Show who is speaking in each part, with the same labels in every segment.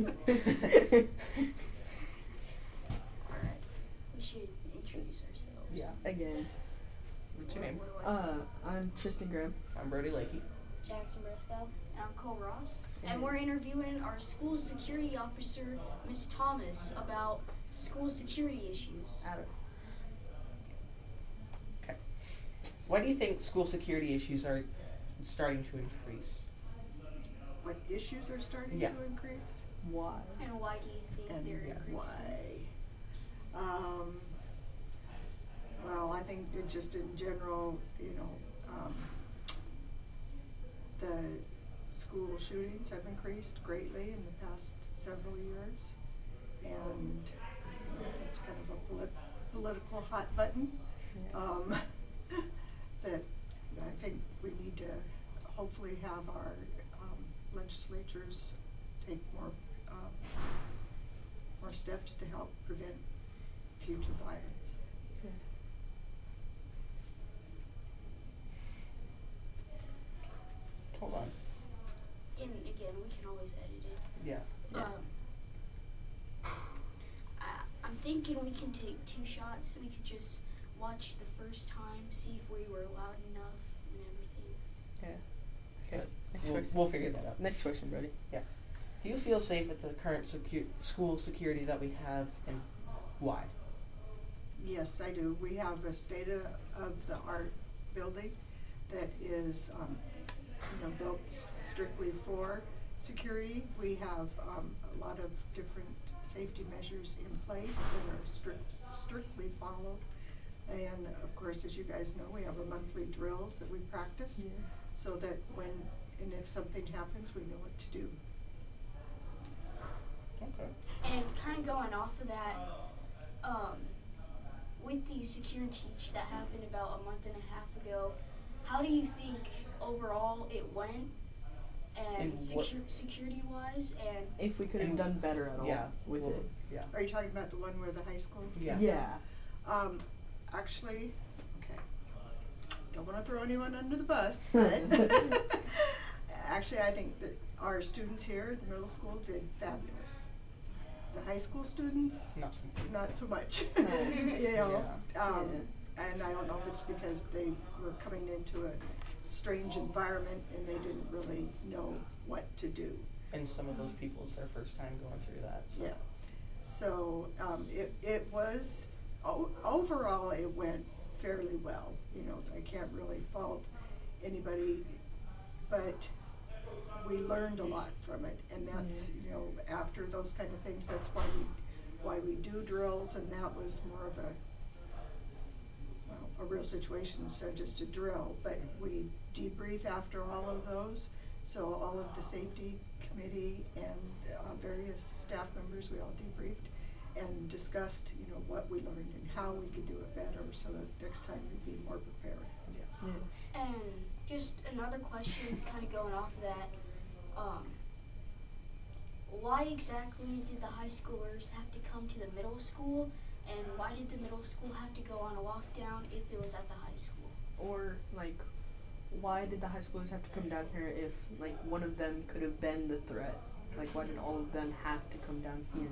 Speaker 1: Alright, we should introduce ourselves.
Speaker 2: Yeah.
Speaker 3: Again.
Speaker 2: What's your name?
Speaker 1: What do I say?
Speaker 3: I'm Tristan Graham.
Speaker 2: I'm Brody Lakey.
Speaker 1: Jackson Briscoe. And I'm Cole Ross. And we're interviewing our school security officer, Miss Thomas, about school security issues.
Speaker 3: Adam.
Speaker 2: Okay. Why do you think school security issues are starting to increase?
Speaker 4: What issues are starting
Speaker 2: Yeah.
Speaker 4: to increase?
Speaker 3: Why?
Speaker 1: And why do you think
Speaker 4: And
Speaker 1: they're increasing?
Speaker 4: why? Well, I think it just in general, the school shootings have increased greatly in the past several years, and it's kind of a political hot button that I think we need to hopefully have our legislatures take more steps to help prevent future violence.
Speaker 3: Yeah.
Speaker 2: Hold on.
Speaker 1: And again, we can always edit it.
Speaker 2: Yeah.
Speaker 3: Yeah.
Speaker 1: I'm thinking we can take 2 shots so we could just watch the first time, see if we were loud enough and everything.
Speaker 3: Yeah. Okay. Next
Speaker 2: We'll,
Speaker 3: question.
Speaker 2: we'll figure that out.
Speaker 3: Next question, Brody.
Speaker 2: Do you feel safe with the current school security that we have, and why?
Speaker 4: Yes, I do. We have a state-of-the-art building that is, built strictly for security. We have a lot of different safety measures in place that are strictly followed. And of course, as you guys know, we have our monthly drills that we practice so that if something happens, we know what to do.
Speaker 2: Okay.
Speaker 1: And kind of going off of that, with the Secure and Teach that happened about a month and a half ago, how do you think overall it went? And security-wise, and
Speaker 3: If we could have
Speaker 2: And-
Speaker 3: done better at all with it.
Speaker 2: Yeah.
Speaker 4: Are you talking about the one where the high school?
Speaker 2: Yeah.
Speaker 3: Yeah.
Speaker 4: Actually, okay, don't want to throw anyone under the bus, but actually I think that our students here at the middle school did fabulous. The high school students,
Speaker 2: Not so much.
Speaker 4: not so much.
Speaker 2: Yeah.
Speaker 4: And I don't know if it's because they were coming into a strange environment and they didn't really know what to do.
Speaker 2: And some of those people, it's their first time going through that. So.
Speaker 4: Yeah. So it was overall it went fairly well. I can't really fault anybody, but we learned a lot from it, and that's after those kind of things, that's why we do drills, and that was more of a real situation instead of just a drill. But we debrief after all of those, so all of the safety committee and various staff members, we all debriefed and discussed what we learned and how we could do it better, so that next time we'd be more prepared.
Speaker 2: Yeah.
Speaker 3: Yeah.
Speaker 1: and just another question, kind of going off of that, why exactly did the high schoolers have to come to the middle school, and why did the middle school have to go on a lockdown if it was at the high school?
Speaker 3: Or why did the high schoolers have to come down here if one of them could have been the threat? Why did all of them have to come down here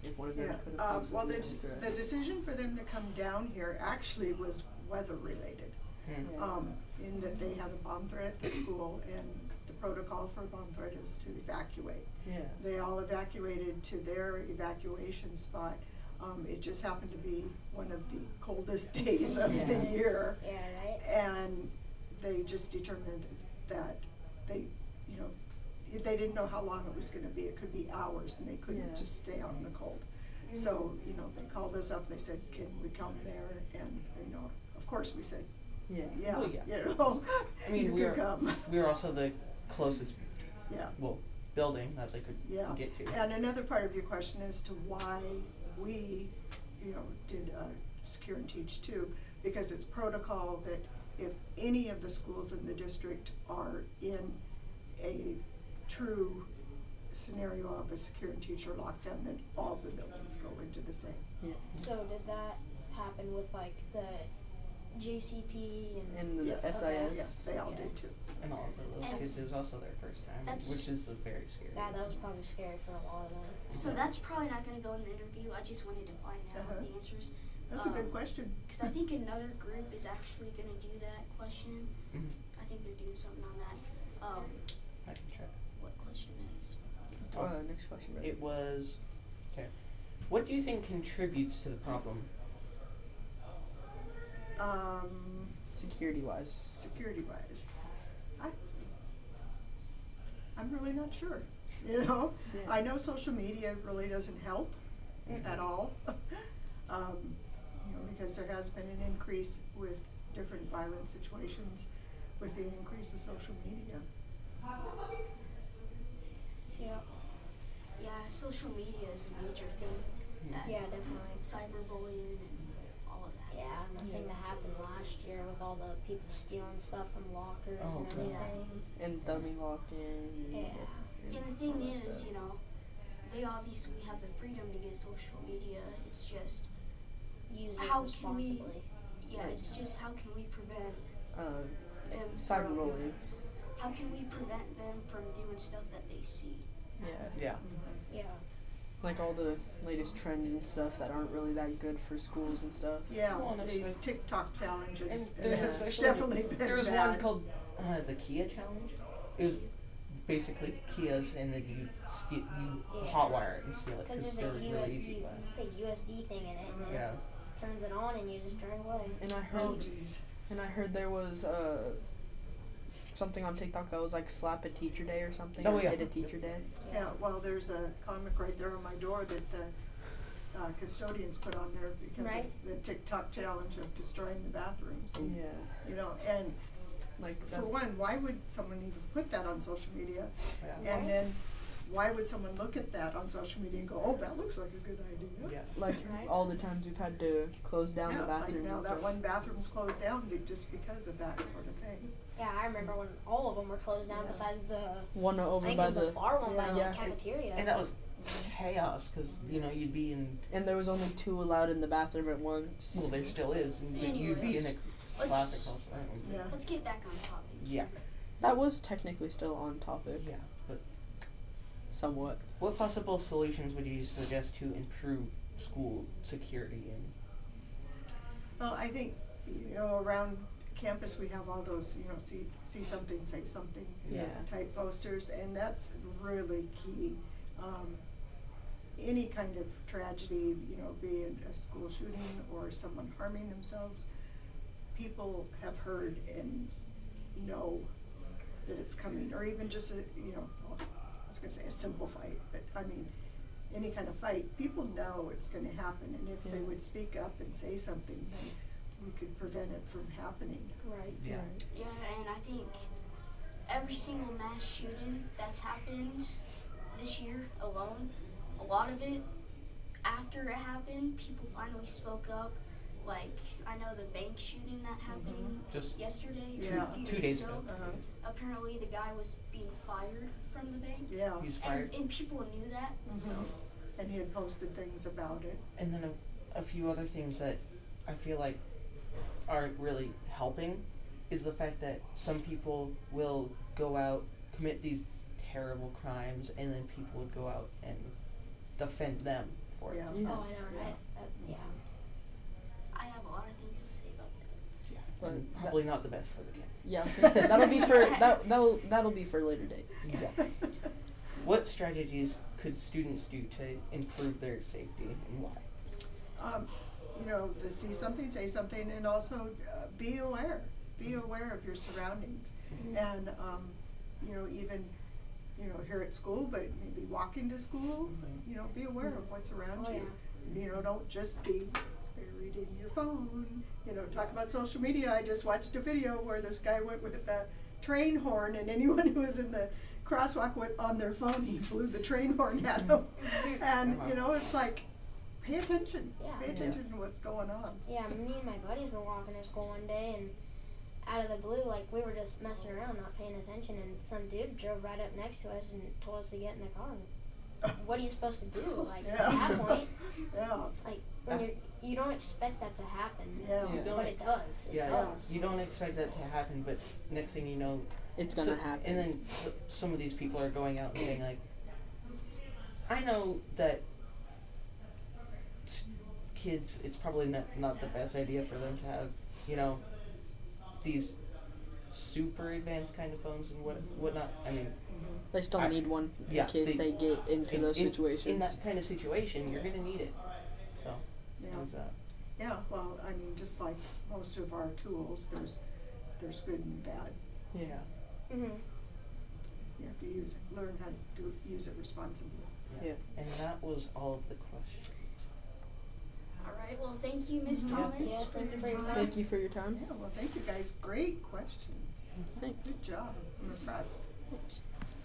Speaker 3: if one of them could have possibly
Speaker 4: well,
Speaker 3: been the threat?
Speaker 4: the decision for them to come down here actually was weather related.
Speaker 3: Yeah.
Speaker 4: In that they had a bomb threat at the school, and the protocol for a bomb threat is to evacuate.
Speaker 3: Yeah.
Speaker 4: They all evacuated to their evacuation spot. It just happened to be one of the coldest days of the year,
Speaker 1: Yeah, right?
Speaker 4: and they just determined that they didn't know how long it was going to be. It could be hours, and they couldn't just stay out in the cold.
Speaker 1: Mm-hmm.
Speaker 4: So, they called us up and they said, can we come there? And, of course we said,
Speaker 3: Yeah.
Speaker 4: yeah,
Speaker 2: Well, yeah. I mean,
Speaker 4: you
Speaker 2: we
Speaker 4: could come.
Speaker 2: are also the closest,
Speaker 4: Yeah.
Speaker 2: building that they could get to.
Speaker 4: And another part of your question as to why we, did Secure and Teach too, because it's protocol that if any of the schools in the district are in a true scenario of a Secure and Teach or lockdown, then all the buildings go into the same.
Speaker 3: Yeah.
Speaker 5: So did that happen with the
Speaker 1: JCP
Speaker 3: And the
Speaker 4: Yes.
Speaker 3: SIS.
Speaker 4: Yes, they all
Speaker 1: Yeah.
Speaker 4: did too.
Speaker 2: And all of those
Speaker 1: And
Speaker 2: kids, it was also their first time,
Speaker 1: that's-
Speaker 2: which is very scary.
Speaker 5: Yeah, that was probably scary for a lot of them.
Speaker 1: So that's probably not going to go in the interview. I just wanted to find out
Speaker 4: Uh-huh.
Speaker 1: the answers.
Speaker 4: That's a good question.
Speaker 1: Because I think another group is actually going to do that question.
Speaker 2: Mhm.
Speaker 1: I think they're doing something on that.
Speaker 2: I can check.
Speaker 1: What question is?
Speaker 3: Next question. Brother.
Speaker 2: It was, okay. What do you think contributes to the problem?
Speaker 3: Security wise.
Speaker 4: Security wise, I'm really not sure. You know,
Speaker 3: Yeah.
Speaker 4: I know social media really doesn't help at all. You know, because there has been an increase with different violent situations with the increase of social media.
Speaker 1: Yeah. Yeah, social media is a major thing. That
Speaker 5: Yeah, definitely.
Speaker 1: Cyberbullying and all of that.
Speaker 5: Yeah, and the thing that happened last year with all the people stealing stuff from lockers
Speaker 2: Oh,
Speaker 5: and
Speaker 2: God.
Speaker 5: everything.
Speaker 3: And dummy locking.
Speaker 5: Yeah.
Speaker 1: And the thing
Speaker 3: all that
Speaker 1: is,
Speaker 3: stuff.
Speaker 1: you know, they obviously have the freedom to get social media. It's just,
Speaker 5: Use it
Speaker 1: how can we,
Speaker 5: responsibly.
Speaker 1: yeah, it's just how can we prevent them
Speaker 3: Cyberbullying.
Speaker 1: How can we prevent them from doing stuff that they see?
Speaker 3: Yeah.
Speaker 2: Yeah.
Speaker 5: Yeah.
Speaker 3: Like all the latest trends and stuff that aren't really that good for schools and stuff.
Speaker 4: Yeah,
Speaker 2: Well, and
Speaker 4: these
Speaker 2: it's
Speaker 4: TikTok challenges
Speaker 2: And there's
Speaker 4: have
Speaker 2: especially
Speaker 4: definitely been
Speaker 2: there was
Speaker 4: bad.
Speaker 2: one called the Kia challenge. It was basically Kias, and then you
Speaker 5: Yeah.
Speaker 2: hotwire it and steal it
Speaker 5: Because
Speaker 2: because
Speaker 5: there's
Speaker 2: they're
Speaker 5: a
Speaker 2: really easy.
Speaker 5: USB thing in it, and
Speaker 2: Yeah.
Speaker 5: it turns it on, and you just drive away.
Speaker 3: And I
Speaker 4: Oh
Speaker 3: heard
Speaker 4: geez.
Speaker 3: there was something on TikTok that was like slap a teacher day or something.
Speaker 2: Oh,
Speaker 3: or
Speaker 2: yeah.
Speaker 3: hit a teacher day.
Speaker 4: Yeah, well, there's a comic right there on my door that the custodians put on there because
Speaker 5: Right.
Speaker 4: of the TikTok challenge of destroying the bathrooms.
Speaker 3: Yeah.
Speaker 4: You know, and
Speaker 3: Like
Speaker 4: for
Speaker 3: that's,
Speaker 4: one, why would someone even put that on social media?
Speaker 2: Yeah.
Speaker 4: And then, why would someone look at that on social media and go, "Oh, that looks like a good idea"?
Speaker 2: Yeah.
Speaker 3: like
Speaker 5: Right.
Speaker 3: all the times we've had to close down
Speaker 4: Yeah,
Speaker 3: the bathroom.
Speaker 4: like now
Speaker 3: and
Speaker 4: that
Speaker 3: stuff.
Speaker 4: one bathroom's closed down just because of that sort of thing.
Speaker 5: Yeah, I remember when all of them were closed down
Speaker 4: Yeah.
Speaker 5: besides
Speaker 3: One
Speaker 5: I
Speaker 3: over
Speaker 5: think
Speaker 3: by
Speaker 5: it was
Speaker 3: the
Speaker 5: the far one by
Speaker 4: Yeah.
Speaker 5: the cafeteria.
Speaker 2: And that was chaos because you'd be in.
Speaker 3: and there was only 2 allowed in the bathroom at once.
Speaker 2: Well, there still is, and you'd be in a
Speaker 1: Let's-
Speaker 2: classic house.
Speaker 4: Yeah.
Speaker 1: Let's get back on topic.
Speaker 2: Yeah.
Speaker 3: That was technically still on topic,
Speaker 2: Yeah. But
Speaker 3: somewhat.
Speaker 2: what possible solutions would you suggest to improve school security and?
Speaker 4: Well, I think, you know, around campus we have all those, you know, see something, say something
Speaker 3: Yeah.
Speaker 4: type posters, and that's really key. Any kind of tragedy, you know, be it a school shooting or someone harming themselves, people have heard and know that it's coming, or even just a, you know, well, I was gonna say a simple fight, but I mean, any kind of fight, people know it's gonna happen, and if they
Speaker 3: Yeah.
Speaker 4: would speak up and say something, then we could prevent it from happening.
Speaker 5: Right.
Speaker 2: Yeah.
Speaker 3: Right.
Speaker 1: Yeah, and I think every single mass shooting that's happened this year alone, a lot of it, after it happened, people finally spoke up. Like, I know the bank shooting that happened
Speaker 2: Just
Speaker 1: yesterday,
Speaker 4: Yeah.
Speaker 1: a few
Speaker 2: 2
Speaker 1: days
Speaker 2: days
Speaker 1: ago.
Speaker 2: ago.
Speaker 1: Apparently the guy was being fired from the bank.
Speaker 4: Yeah,
Speaker 2: He was fired.
Speaker 1: And people knew that, so
Speaker 4: Mhm. And he had posted things about it.
Speaker 2: And then a few other things that I feel like aren't really helping is the fact that some people will go out, commit these terrible crimes, and then people would go out and defend them for it.
Speaker 4: Yeah.
Speaker 3: Yeah.
Speaker 5: Oh, I know, right? Yeah.
Speaker 1: I have a lot of things to say about that.
Speaker 2: Yeah.
Speaker 3: But
Speaker 2: And
Speaker 3: that-
Speaker 2: probably not the best for the kid.
Speaker 3: Yeah, I was gonna say that'll be for that'll be for a later date.
Speaker 2: Yeah. What strategies could students do to improve their safety and why?
Speaker 4: You know, to see something, say something, and also be aware. Be aware of your surroundings. And, you know, even, you know, here at school, but maybe walking to school, you know, be aware of what's around
Speaker 5: Oh,
Speaker 4: you. You know, don't just be buried in your phone. You know, talk about social media. I just watched a video where this guy went with a train horn, and anyone who was in the crosswalk went on their phone, he blew the train horn at them. And, you know, it's like, pay attention.
Speaker 5: Yeah.
Speaker 4: Pay attention to what's going on.
Speaker 5: Yeah, me and my buddies were walking to school one day, and out of the blue, like, we were just messing around, not paying attention, and some dude drove right up next to us and told us to get in the car and what are you supposed to do? Like
Speaker 4: Yeah.
Speaker 5: at that point,
Speaker 4: Yeah,
Speaker 5: like when you don't expect that to happen,
Speaker 4: yeah.
Speaker 2: You don't-
Speaker 5: but it does. It
Speaker 2: Yeah,
Speaker 5: does.
Speaker 2: you don't expect that to happen, but next thing you know,
Speaker 3: It's gonna happen.
Speaker 2: And then some of these people are going out and saying like, I know that kids, it's probably not the best idea for them to have, you know, these super advanced kind of phones and whatnot. I mean,
Speaker 3: They still
Speaker 2: I-
Speaker 3: need one in
Speaker 2: yeah,
Speaker 3: case they get into those situations.
Speaker 2: In that kind of situation, you're gonna need it. So,
Speaker 4: Yeah.
Speaker 2: how's that?
Speaker 4: Yeah, well, I mean, just like most of our tools, there's good and bad.
Speaker 3: Yeah.
Speaker 5: Mhm.
Speaker 4: You have to learn how to use it responsibly.
Speaker 3: Yeah.
Speaker 2: And that was all of the questions.
Speaker 1: All right. Well, thank you, Miss
Speaker 4: Yeah.
Speaker 1: Thomas,
Speaker 5: Yeah,
Speaker 1: for
Speaker 5: thank you
Speaker 1: your
Speaker 5: for your
Speaker 1: time.
Speaker 3: Thank you for your time.
Speaker 4: Yeah, well, thank you guys. Great questions.
Speaker 3: Thank you.
Speaker 4: Good job. I'm impressed.
Speaker 3: Thanks.